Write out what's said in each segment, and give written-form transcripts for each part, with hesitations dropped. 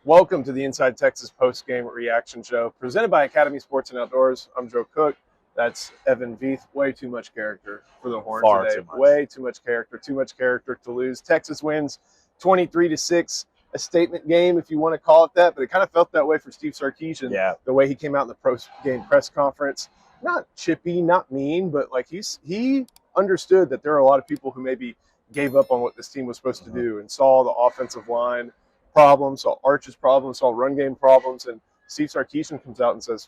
Welcome to the Inside Texas post-game reaction show presented by Academy Sports and Outdoors. I'm Joe Cook. That's Evan Veith. Way too much character for the Horn Far today. too much. Way too much character to lose. Texas wins 23-6. A statement game, if you want to call it that, but it kind of felt that way for Steve Sarkisian. Yeah. The way he came out in the post-game press conference, not chippy, not mean, but like he understood that there are a lot of people who maybe gave up on what this team was supposed to do and saw the offensive line problems, saw Arch's problems, saw run game problems, and Steve Sarkisian comes out and says,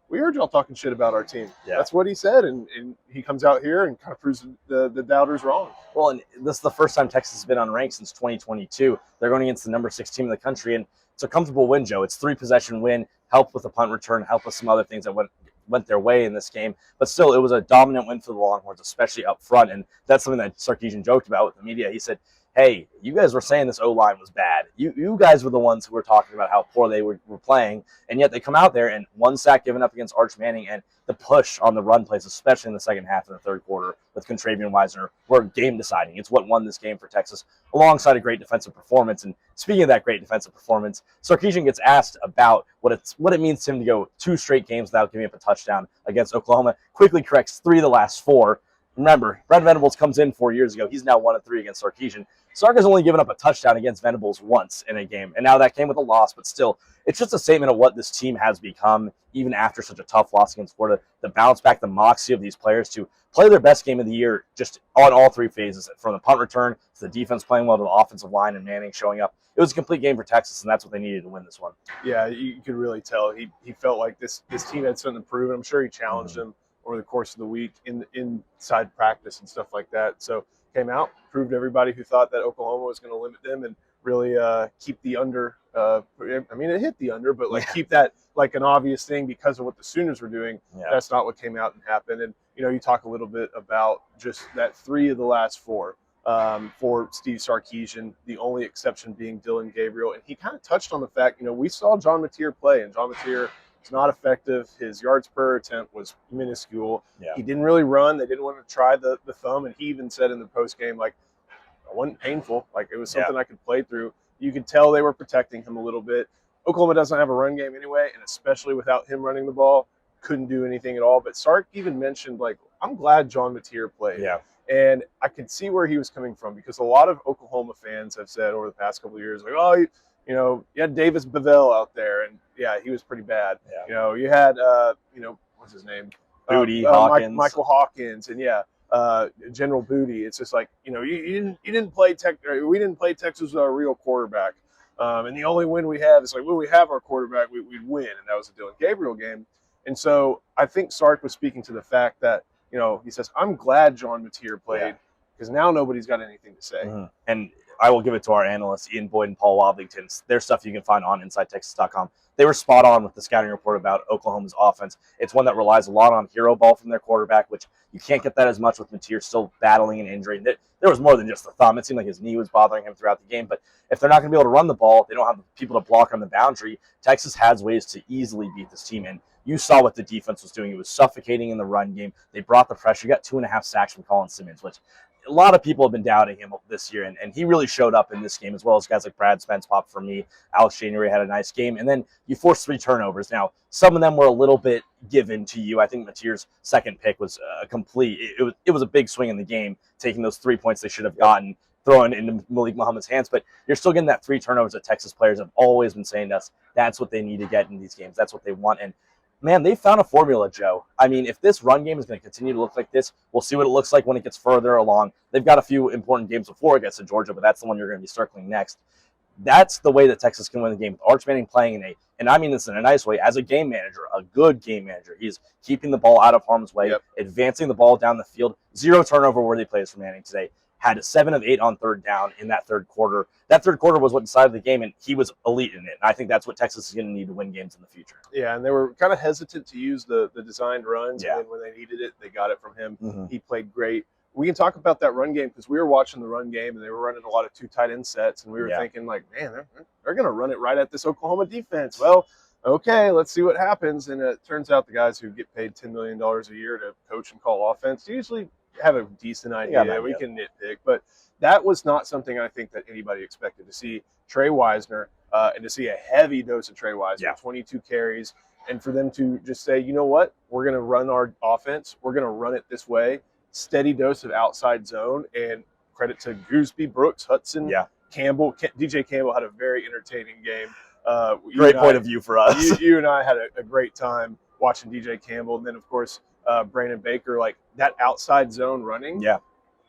we heard y'all talking shit about our team. Yeah. That's what he said, and he comes out here and kind of proves the doubters wrong. Well, and this is the first time Texas has been unranked since 2022. They're going against the number 6 team in the country, and it's a comfortable win, Joe. It's 3-possession win, helped with a punt return, helped with some other things that went their way in this game. But still, it was a dominant win for the Longhorns, especially up front, and that's something that Sarkisian joked about with the media. He said, hey, you guys were saying this O-line was bad. You guys were the ones who were talking about how poor they were playing, and yet they come out there and 1 sack given up against Arch Manning, and the push on the run plays, especially in the second half of the third quarter with Contravian Wisner, were game deciding. It's what won this game for Texas, alongside a great defensive performance. And speaking of that great defensive performance, Sarkisian gets asked about what it means to him to go 2 straight games without giving up a touchdown against Oklahoma. Quickly corrects 3 of the last 4. Remember, Brent Venables comes in 4 years ago. He's now 1-3 against Sarkisian. Sark has only given up a touchdown against Venables once in a game, and now that came with a loss, but still, it's just a statement of what this team has become, even after such a tough loss against Florida. The bounce back, the moxie of these players to play their best game of the year just on all 3 phases, from the punt return to the defense playing well to the offensive line and Manning showing up. It was a complete game for Texas, and that's what they needed to win this one. Yeah, you could really tell. He felt like this team had something to prove, and I'm sure he challenged them over the course of the week inside practice and stuff like that. So came out, proved everybody who thought that Oklahoma was going to limit them and really keep the under. It hit the under, but keep that like an obvious thing because of what the Sooners were doing. Yeah. That's not what came out and happened. And you talk a little bit about just that 3 of the last 4 for Steve Sarkisian, the only exception being Dylan Gabriel. And he kind of touched on the fact, we saw John Mateer play, and John Mateer was not effective. His yards per attempt was minuscule. Yeah. He didn't really run. They didn't want to try the thumb, and he even said in the postgame, it wasn't painful. It was something I could play through. You could tell they were protecting him a little bit. Oklahoma doesn't have a run game anyway, and especially without him running the ball, couldn't do anything at all. But Sark even mentioned, I'm glad John Mateer played. Yeah. And I could see where he was coming from, because a lot of Oklahoma fans have said over the past couple of years, you had Davis Bevell out there, and yeah, he was pretty bad. Yeah. You had what's his name? Booty, Hawkins. Michael Hawkins, and General Booty. It's just you didn't play we didn't play Texas with our real quarterback. And the only win we have is when we have our quarterback, we'd win, and that was the Dylan Gabriel game. And so I think Sark was speaking to the fact that he says, I'm glad John Mateer played, because now nobody's got anything to say. Mm-hmm. And I will give it to our analysts, Ian Boyd and Paul Wobblington. Their stuff you can find on InsideTexas.com. They were spot on with the scouting report about Oklahoma's offense. It's one that relies a lot on hero ball from their quarterback, which you can't get that as much with Mateer still battling an injury. There was more than just the thumb. It seemed like his knee was bothering him throughout the game. But if they're not going to be able to run the ball, they don't have people to block on the boundary. Texas has ways to easily beat this team. And you saw what the defense was doing. It was suffocating in the run game. They brought the pressure. You got 2.5 sacks from Colin Simmons, which a lot of people have been doubting him this year, and he really showed up in this game, as well as guys like Brad Spence popped for me. Alex January had a nice game, and then you forced 3 turnovers. Now, some of them were a little bit given to you. I think Mateer's second pick was complete. It was a big swing in the game, taking those 3 points they should have gotten, throwing into Malik Muhammad's hands, but you're still getting that 3 turnovers that Texas players have always been saying to us. That's what they need to get in these games. That's what they want, and man, they found a formula, Joe. If this run game is going to continue to look like this, we'll see what it looks like when it gets further along. They've got a few important games before it gets to Georgia, but that's the one you're going to be circling next. That's the way that Texas can win the game, with Arch Manning playing and I mean this in a nice way, as a game manager, a good game manager. He's keeping the ball out of harm's way, advancing the ball down the field. 0 turnover-worthy plays for Manning today. Had 7 of 8 on third down in that third quarter. That third quarter was what decided the game, and he was elite in it. And I think that's what Texas is going to need to win games in the future. Yeah, and they were kind of hesitant to use the designed runs. Yeah. And then when they needed it, they got it from him. Mm-hmm. He played great. We can talk about that run game, because we were watching the run game, and they were running a lot of 2 tight end sets, and we were thinking, man, they're going to run it right at this Oklahoma defense. Well, okay, let's see what happens. And it turns out the guys who get paid $10 million a year to coach and call offense usually have a decent idea. We can nitpick, but that was not something I think that anybody expected to see. Trey Wisner and to see a heavy dose of Trey Wise, 22 carries, and for them to just say, you know what, we're going to run our offense, we're going to run it this way, steady dose of outside zone, and credit to Gooseby, Brooks, Hudson, Campbell. DJ Campbell had a very entertaining game. Great point of view for us. You and I had a great time watching DJ Campbell, and then of course Brandon Baker, like that outside zone running. Yeah,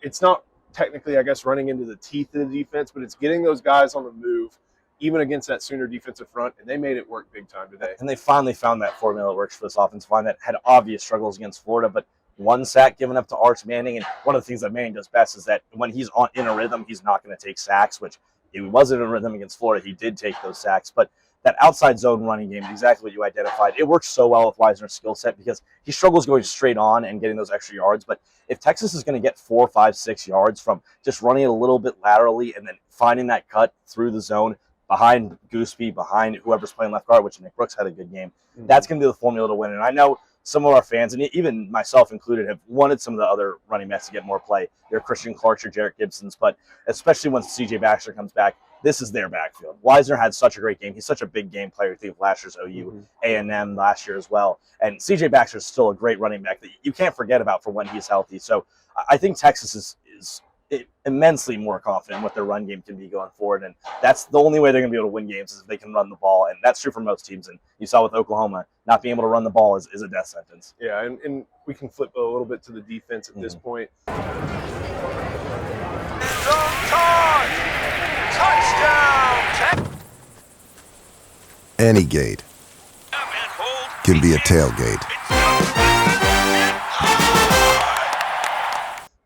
it's not technically, I guess, running into the teeth of the defense, but it's getting those guys on the move, even against that Sooner defensive front, and they made it work big time today. And they finally found that formula that works for this offensive line that had obvious struggles against Florida, but one sack given up to Arch Manning, and one of the things that Manning does best is that when he's in a rhythm, he's not going to take sacks, which he wasn't in a rhythm against Florida. He did take those sacks, but that outside zone running game, exactly what you identified, it works so well with Wisner's skill set because he struggles going straight on and getting those extra yards. But if Texas is going to get 4, 5, 6 yards from just running it a little bit laterally and then finding that cut through the zone behind Gooseby, behind whoever's playing left guard, which Nick Brooks had a good game, that's going to be the formula to win. And I know some of our fans, and even myself included, have wanted some of the other running backs to get more play. Your Christian Clarks or Jarrett Gibsons, but especially once C.J. Baxter comes back, this is their backfield. Wisner had such a great game. He's such a big game player. I think of last year's OU, A&M last year as well. And C.J. Baxter is still a great running back that you can't forget about for when he's healthy. So I think Texas is immensely more confident in what their run game can be going forward. And that's the only way they're going to be able to win games is if they can run the ball. And that's true for most teams. And you saw with Oklahoma, not being able to run the ball is a death sentence. Yeah, and we can flip a little bit to the defense at this point. Any gate can be a tailgate.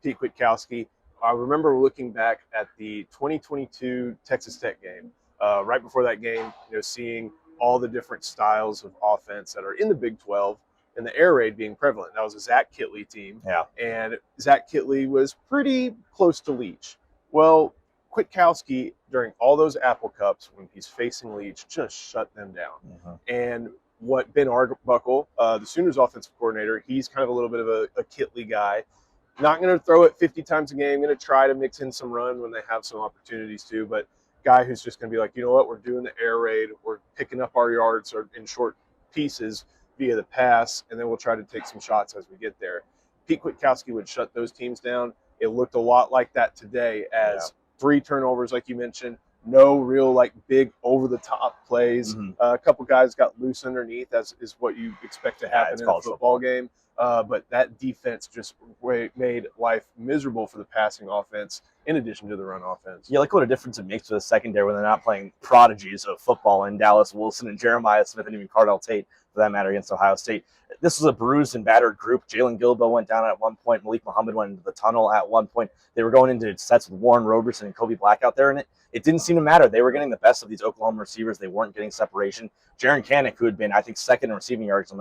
Pete Kwiatkowski. I remember looking back at the 2022 Texas Tech game. Right before that game, seeing all the different styles of offense that are in the Big 12 and the air raid being prevalent. That was a Zach Kittley team. Yeah. And Zach Kittley was pretty close to Leach. Well, Kwiatkowski, during all those Apple Cups, when he's facing Leach, just shut them down. And what Ben Arbuckle, the Sooners offensive coordinator, he's kind of a little bit of a Kittley guy. Not going to throw it 50 times a game. Going to try to mix in some run when they have some opportunities to, but guy who's just going to be like, you know what, we're doing the air raid. We're picking up our yards or in short pieces via the pass, and then we'll try to take some shots as we get there. Pete Kwiatkowski would shut those teams down. It looked a lot like that today as 3 turnovers, like you mentioned, no real big over-the-top plays. A couple guys got loose underneath, as is what you expect to happen in a football game. But that defense just made life miserable for the passing offense in addition to the run offense. Yeah, look what a difference it makes for the secondary when they're not playing prodigies of football in Dallas Wilson and Jeremiah Smith and even Cardell Tate, for that matter, against Ohio State. This was a bruised and battered group. Jalen Gilbo went down at one point. Malik Muhammad went into the tunnel at one point. They were going into sets with Warren Roberson and Kobe Black out there, and it didn't seem to matter. They were getting the best of these Oklahoma receivers. They weren't getting separation. Jaron Kanik, who had been, I think, second in receiving yards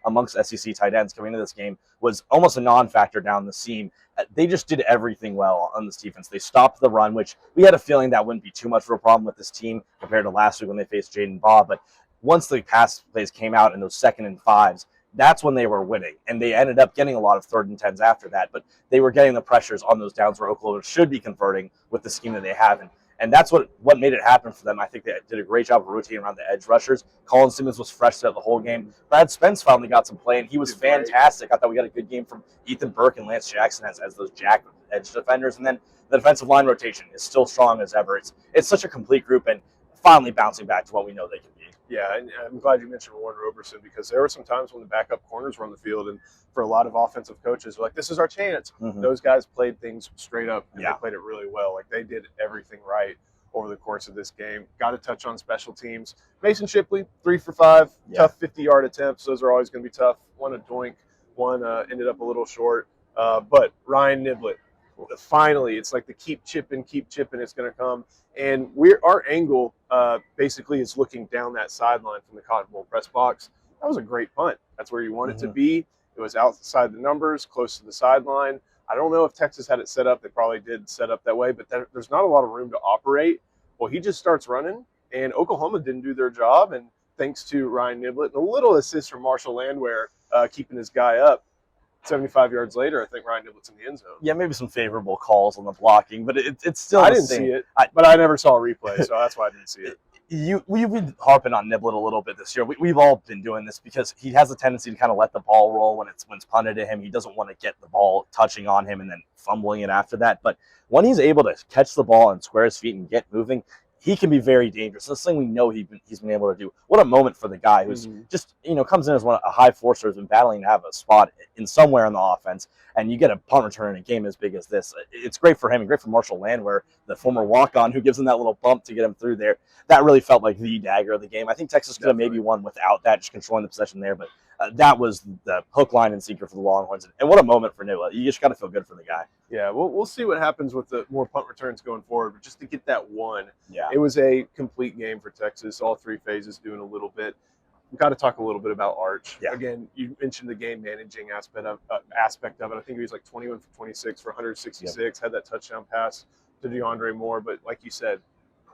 amongst SEC tight ends coming into this game, was almost a non-factor down the seam. They just did everything well on this defense. They stopped the run, which we had a feeling that wouldn't be too much of a problem with this team compared to last week when they faced Jaden Baugh. But once the pass plays came out in those 2nd and 5s, that's when they were winning. And they ended up getting a lot of 3rd and 10s after that. But they were getting the pressures on those downs where Oklahoma should be converting with the scheme that they have. And that's what made it happen for them. I think they did a great job of rotating around the edge rushers. Colin Simmons was fresh throughout the whole game. Brad Spence finally got some play, and he was fantastic. I thought we got a good game from Ethan Burke and Lance Jackson as those jack edge defenders. And then the defensive line rotation is still strong as ever. It's such a complete group, and finally bouncing back to what we know they can be. Yeah, and I'm glad you mentioned Warren Roberson, because there were some times when the backup corners were on the field, and for a lot of offensive coaches, like, this is our chance. Those guys played things straight up, and they played it really well. Like, they did everything right over the course of this game. Got to touch on special teams. Mason Shipley, 3 for 5, tough 50-yard attempts. Those are always going to be tough. One a doink, one ended up a little short. But Ryan Niblett, finally, it's like the keep chipping, it's going to come. And our angle basically is looking down that sideline from the Cotton Bowl press box. That was a great punt. That's where you want it to be. It was outside the numbers, close to the sideline. I don't know if Texas had it set up. They probably did set up that way, but there's not a lot of room to operate. Well, he just starts running, and Oklahoma didn't do their job. And thanks to Ryan Niblett and a little assist from Marshall Landwehr keeping his guy up, 75 yards later, I think Ryan Niblett's in the end zone. Yeah, maybe some favorable calls on the blocking, but it's still I didn't see it, but I never saw a replay, so that's why I didn't see it. We've been harping on Niblett a little bit this year. We've all been doing this because he has a tendency to kind of let the ball roll when it's punted to him. He doesn't want to get the ball touching on him and then fumbling it after that. But when he's able to catch the ball and square his feet and get moving, he can be very dangerous. That's something we know he's been able to do. What a moment for the guy who's just comes in as a high forcer who's been battling to have a spot in somewhere in the offense, and you get a punt return in a game as big as this. It's great for him and great for Marshall Landwehr, the former walk-on who gives him that little bump to get him through there. That really felt like the dagger of the game. I think Texas could have maybe won without that, just controlling the possession there, but that was the hook, line, and sinker for the Longhorns. And what a moment for Niblett. You just got to feel good for the guy. Yeah, we'll see what happens with the more punt returns going forward. But just to get that one, yeah, it was a complete game for Texas. All three phases doing a little bit. We've got to talk a little bit about Arch. Yeah. Again, you mentioned the game managing aspect of it. I think he was like 21 for 26 for 166. Yep. Had that touchdown pass to DeAndre Moore. But like you said,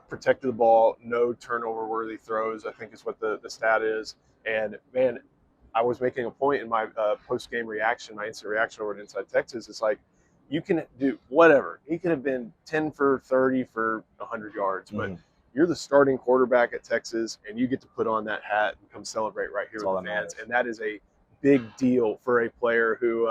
protected the ball, no turnover-worthy throws, I think is what the stat is. And, man, I was making a point in my post-game reaction, my instant reaction over at Inside Texas. It's like, you can do whatever. He could have been 10 for 30 for 100 yards, but you're the starting quarterback at Texas, and you get to put on that hat and come celebrate right here with the fans. And that is a big deal for a player who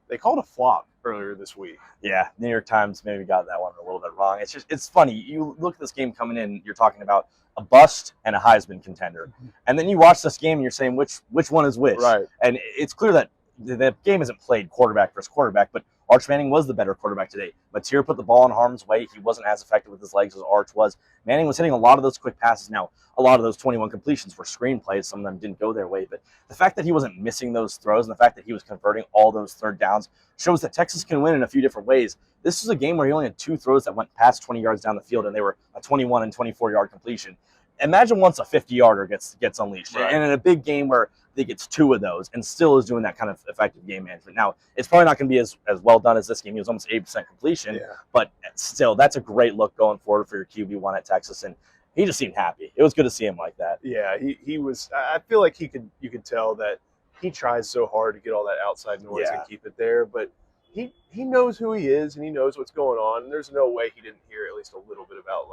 they called a flop earlier this week. Yeah, New York Times maybe got that one a little bit wrong. It's funny. You look at this game coming in, you're talking about a bust and a Heisman contender. And then you watch this game and you're saying which one is which. Right. And it's clear that the game isn't played quarterback versus quarterback, but Arch Manning was the better quarterback today. Mateer put the ball in harm's way. He wasn't as effective with his legs as Arch was. Manning was hitting a lot of those quick passes. Now, a lot of those 21 completions were screen plays. Some of them didn't go their way. But the fact that he wasn't missing those throws and the fact that he was converting all those third downs shows that Texas can win in a few different ways. This was a game where he only had 2 throws that went past 20 yards down the field, and they were a 21 and 24-yard completion. Imagine once a 50-yarder gets unleashed. Right. And in a big game where he gets 2 of those and still is doing that kind of effective game management. Now, it's probably not going to be as well done as this game. He was almost 80% completion, but still, that's a great look going forward for your QB1 at Texas, and he just seemed happy. It was good to see him like that. Yeah, he was. I feel like you could tell that he tries so hard to get all that outside noise and keep it there, but he knows who he is and he knows what's going on, and there's no way he didn't hear at least a little bit about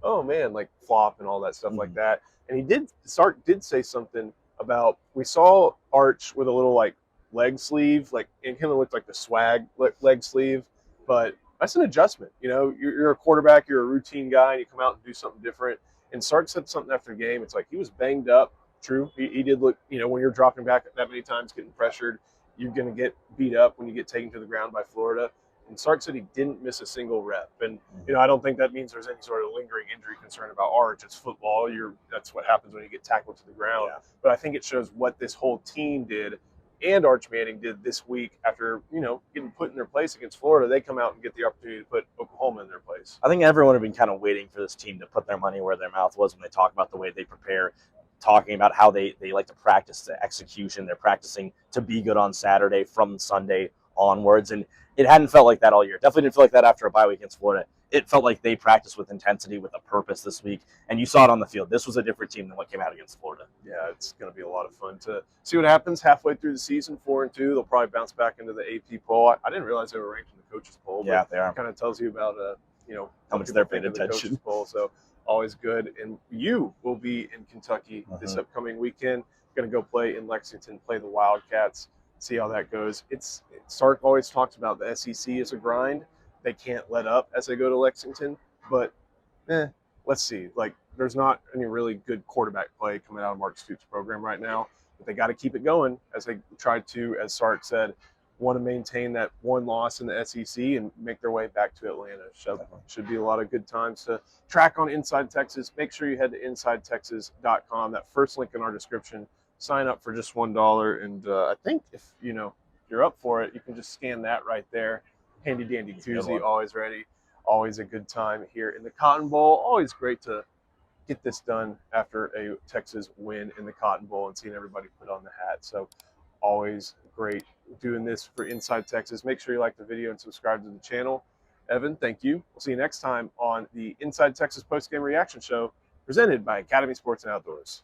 oh man, like flop and all that stuff like that. And he did say something about, we saw Arch with a little like leg sleeve, like in him it looked like the swag leg sleeve, but that's an adjustment. You know, you're a quarterback, you're a routine guy, and you come out and do something different. And Sark said something after the game. It's like he was banged up. True, he did look. You know, when you're dropping back that many times, getting pressured, you're going to get beat up when you get taken to the ground by Florida. And Sark said he didn't miss a single rep. And, you know, I don't think that means there's any sort of lingering injury concern about Arch. It's football. That's what happens when you get tackled to the ground. Yeah. But I think it shows what this whole team did and Arch Manning did this week after, you know, getting put in their place against Florida. They come out and get the opportunity to put Oklahoma in their place. I think everyone had been kind of waiting for this team to put their money where their mouth was when they talk about the way they prepare, talking about how they like to practice the execution. They're practicing to be good on Saturday from Sunday onwards. And it hadn't felt like that all year. Definitely didn't feel like that after a bye week against Florida. It felt like they practiced with intensity, with a purpose this week, and you saw it on the field. This was a different team than what came out against Florida. Yeah, it's going to be a lot of fun to see what happens halfway through the season, 4-2. They'll probably bounce back into the AP poll. I didn't realize they were ranked in the coaches poll. Yeah, they are. It kind of tells you about, you know, how much they're paying attention. The poll, so always good. And you will be in Kentucky this upcoming weekend. Going to go play in Lexington, play the Wildcats. See how that goes. Sark always talks about the SEC as a grind. They can't let up as they go to Lexington, but let's see. Like, there's not any really good quarterback play coming out of Mark Stoops' program right now, but they got to keep it going as they try to, as Sark said, want to maintain that one loss in the SEC and make their way back to Atlanta. So should be a lot of good times to track on Inside Texas. Make sure you head to InsideTexas.com. That first link in our description. Sign up for just $1, and I think if you're up for it, you can just scan that right there. Handy dandy koozie, always ready. Always a good time here in the Cotton Bowl. Always great to get this done after a Texas win in the Cotton Bowl and seeing everybody put on the hat. So always great doing this for Inside Texas. Make sure you like the video and subscribe to the channel. Evan, thank you. We'll see you next time on the Inside Texas Postgame Reaction Show presented by Academy Sports and Outdoors.